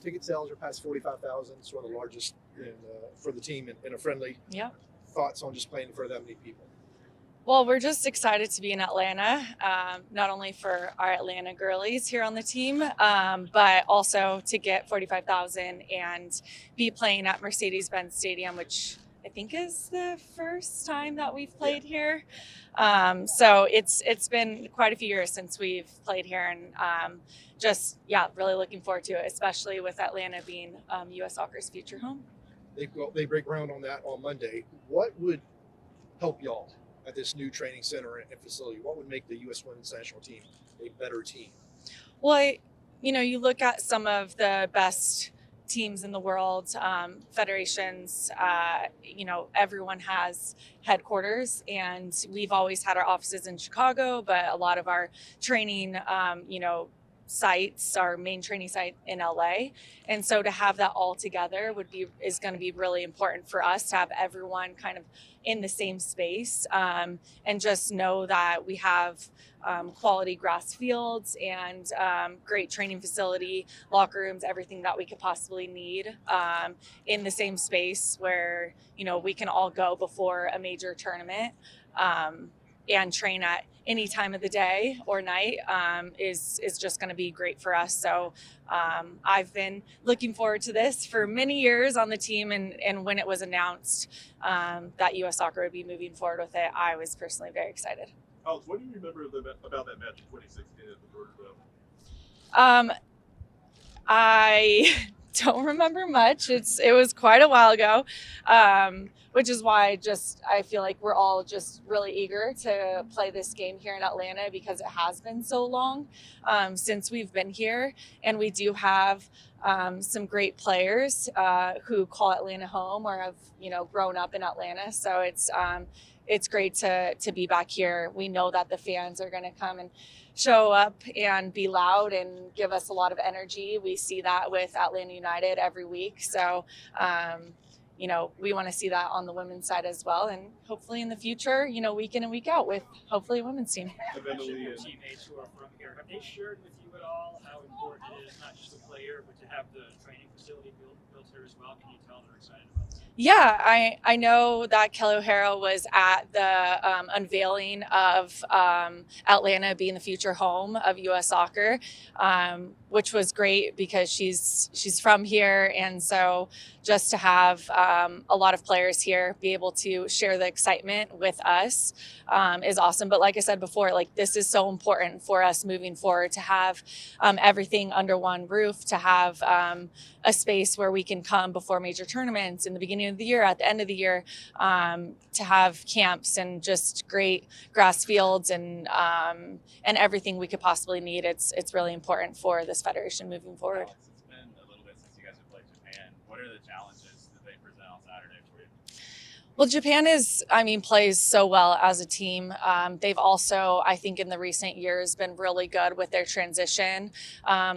ticket sales are past 45,000. It's one of the largest for the team in a friendly. Yeah. Thoughts on just playing in front of that many people? Well, we're just excited to be in Atlanta, not only for our Atlanta girlies here on the team, but also to get 45,000 and be playing at Mercedes-Benz Stadium, which I think is the first time that we've played here. So it's been quite a few years since we've played here, and really looking forward to it, especially with Atlanta being U.S. Soccer's future home. They break ground on that on Monday. What would help y'all at this new training center and facility? What would make the U.S. Women's National Team a better team? Well, you look at some of the best teams in the world, federations, everyone has headquarters, and we've always had our offices in Chicago, but a lot of our training, sites, our main training site in LA. And so to have that all together is going to be really important for us to have everyone kind of in the same space, and just know that we have quality grass fields and great training facility, locker rooms, everything that we could possibly need in the same space where, we can all go before a major tournament and train at any time of the day or night is just going to be great for us. So I've been looking forward to this for many years on the team, and when it was announced that U.S. Soccer would be moving forward with it, I was personally very excited. Alex, what do you remember about that match in 2016 at the Georgia Dome? I don't remember much. It was quite a while ago, which is why I feel like we're all just really eager to play this game here in Atlanta, because it has been so long since we've been here, and we do have some great players who call Atlanta home or have grown up in Atlanta. So it's great to be back here. We know that the fans are going to come and show up and be loud and give us a lot of energy. We see that with Atlanta United every week. So, we want to see that on the women's side as well. And hopefully in the future, week in and week out with hopefully a women's team. Your teammates who are from here, have they shared with you at all how important it is, not just to play here, but to have the training facility built here as well? Can you tell they're excited about that? Yeah, I know that Kelly O'Hara was at the unveiling of Atlanta being the future home of U.S. Soccer, which was great because she's from here, and so just to have a lot of players here be able to share the excitement with us is awesome. But like I said before, this is so important for us moving forward, to have everything under one roof, to have a space where we can come before major tournaments in the beginning of the year, at the end of the year, to have camps and just great grass fields and everything we could possibly need. It's really important for this federation moving forward. Alex, it's been a little bit since you guys have played Japan. What are the challenges that they present on Saturday for you? Well, Japan plays so well as a team. They've also, I think in the recent years, been really good with their transition.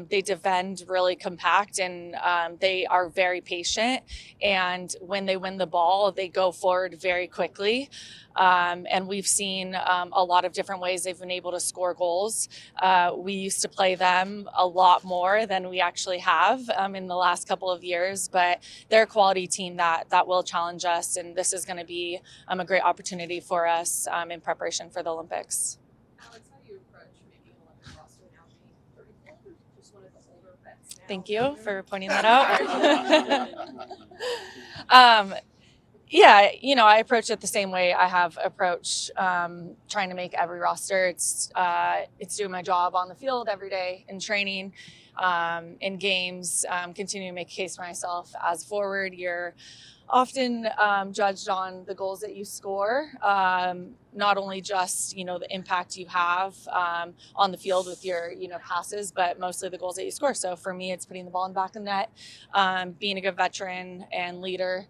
They defend really compact, and they are very patient. And when they win the ball, they go forward very quickly. And we've seen a lot of different ways they've been able to score goals. We used to play them a lot more than we actually have in the last couple of years, but they're a quality team that will challenge us, and this is going to be a great opportunity for us in preparation for the Olympics. Alex, how do you approach making an Olympic roster now being 34? Just one of the older vets now. Thank you for pointing that out. Yeah, I approach it the same way I have approached trying to make every roster. It's doing my job on the field every day in training, in games, continue to make a case for myself as forward. You're often judged on the goals that you score, not only just, the impact you have on the field with your, passes, but mostly the goals that you score. So for me, it's putting the ball in the back of the net, being a good veteran and leader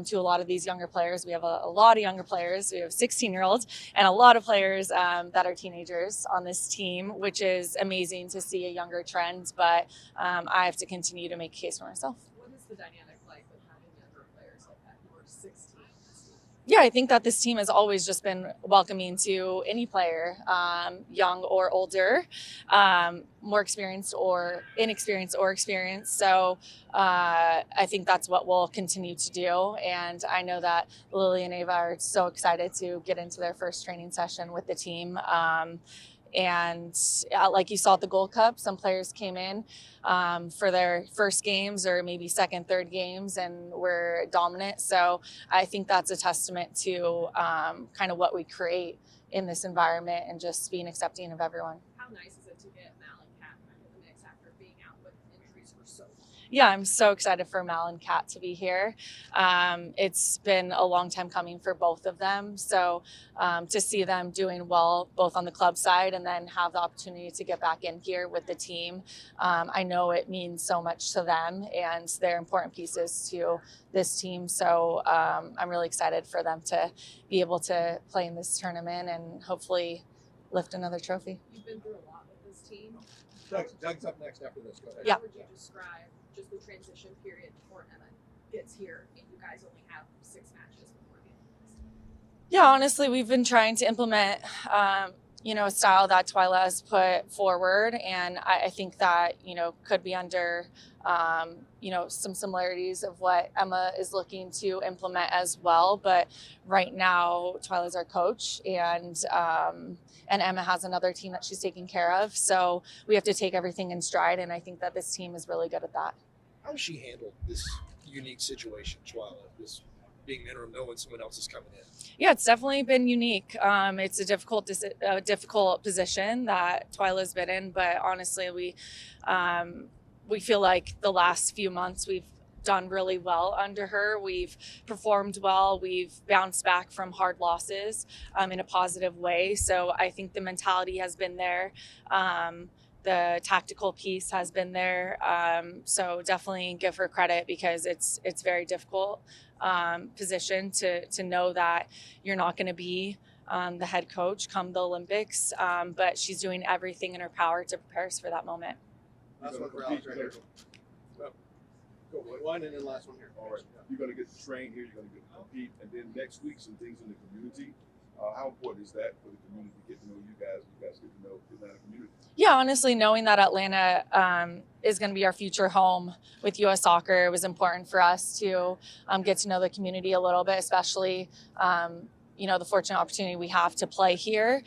to a lot of these younger players. We have a lot of younger players. We have 16-year-olds and a lot of players that are teenagers on this team, which is amazing to see a younger trend. But I have to continue to make a case for myself. What is the dynamic like with having younger players like that who are 16? Yeah, I think that this team has always just been welcoming to any player, young or older, more experienced or inexperienced or experienced. So I think that's what we'll continue to do. And I know that Lily and Ava are so excited to get into their first training session with the team. And like you saw at the Gold Cup, some players came in for their first games or maybe second, third games and were dominant. So I think that's a testament to kind of what we create in this environment and just being accepting of everyone. How nice is it to get Mal and Kat back in the mix after being out with injuries for so long? Yeah, I'm so excited for Mal and Kat to be here. It's been a long time coming for both of them. So to see them doing well, both on the club side and then have the opportunity to get back in here with the team, I know it means so much to them and they're important pieces to this team. So I'm really excited for them to be able to play in this tournament and hopefully lift another trophy. You've been through a lot with this team. Doug's up next after this. Go ahead. Yeah. How would you describe just the transition period before Emma gets here and you guys only have 6 matches before the end of this? Yeah, honestly, we've been trying to implement, a style that Twyla has put forward, and I think that, could be under, some similarities of what Emma is looking to implement as well. But right now, Twyla's our coach, and Emma has another team that she's taking care of. So we have to take everything in stride, and I think that this team is really good at that. How has she handled this unique situation, Twyla, this being interim, knowing someone else is coming in? Yeah, it's definitely been unique. It's a difficult position that Twyla's been in, but honestly, we feel like the last few months we've done really well under her. We've performed well. We've bounced back from hard losses in a positive way. So I think the mentality has been there. The tactical piece has been there. So definitely give her credit because it's very difficult position to know that you're not going to be the head coach come the Olympics, but she's doing everything in her power to prepare us for that moment. Last one for Alex right here. Go one and then last one here. All right. You're going to get to train here. You're going to get to compete. And then next week, some things in the community. How important is that for the community to get to know you guys? You guys get to know the Atlanta community. Yeah, honestly, knowing that Atlanta is going to be our future home with U.S. Soccer, it was important for us to get to know the community a little bit, especially the fortunate opportunity we have to play here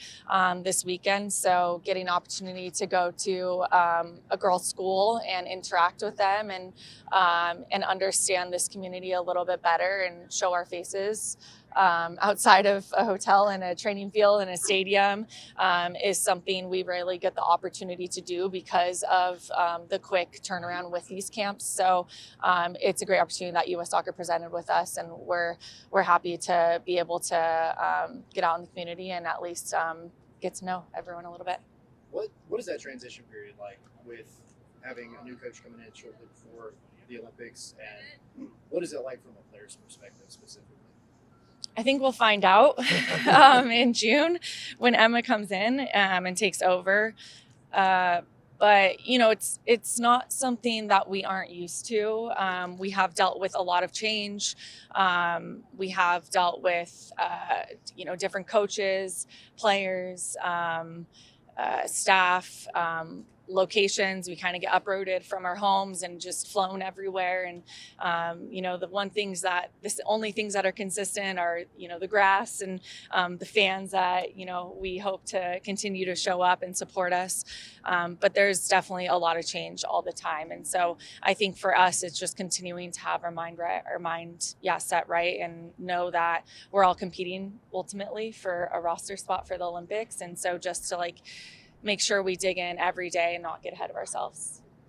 this weekend. So getting an opportunity to go to a girls' school and interact with them and understand this community a little bit better and show our faces outside of a hotel and a training field and a stadium is something we rarely get the opportunity to do because of the quick turnaround with these camps. So it's a great opportunity that U.S. Soccer presented with us, and we're happy to be able to get out in the community and at least get to know everyone a little bit. What is that transition period like with having a new coach coming in shortly before the Olympics, and what is it like from a player's perspective specifically? I think we'll find out in June when Emma comes in and takes over. But it's not something that we aren't used to. We have dealt with a lot of change. We have dealt with different coaches, players, staff, locations. We kind of get uprooted from our homes and just flown everywhere. And the only things that are consistent are the grass and the fans that we hope to continue to show up and support us. But there's definitely a lot of change all the time. And so I think for us, it's just continuing to have our mind set right, and know that we're all competing ultimately for a roster spot for the Olympics. And so just to make sure we dig in every day and not get ahead of ourselves.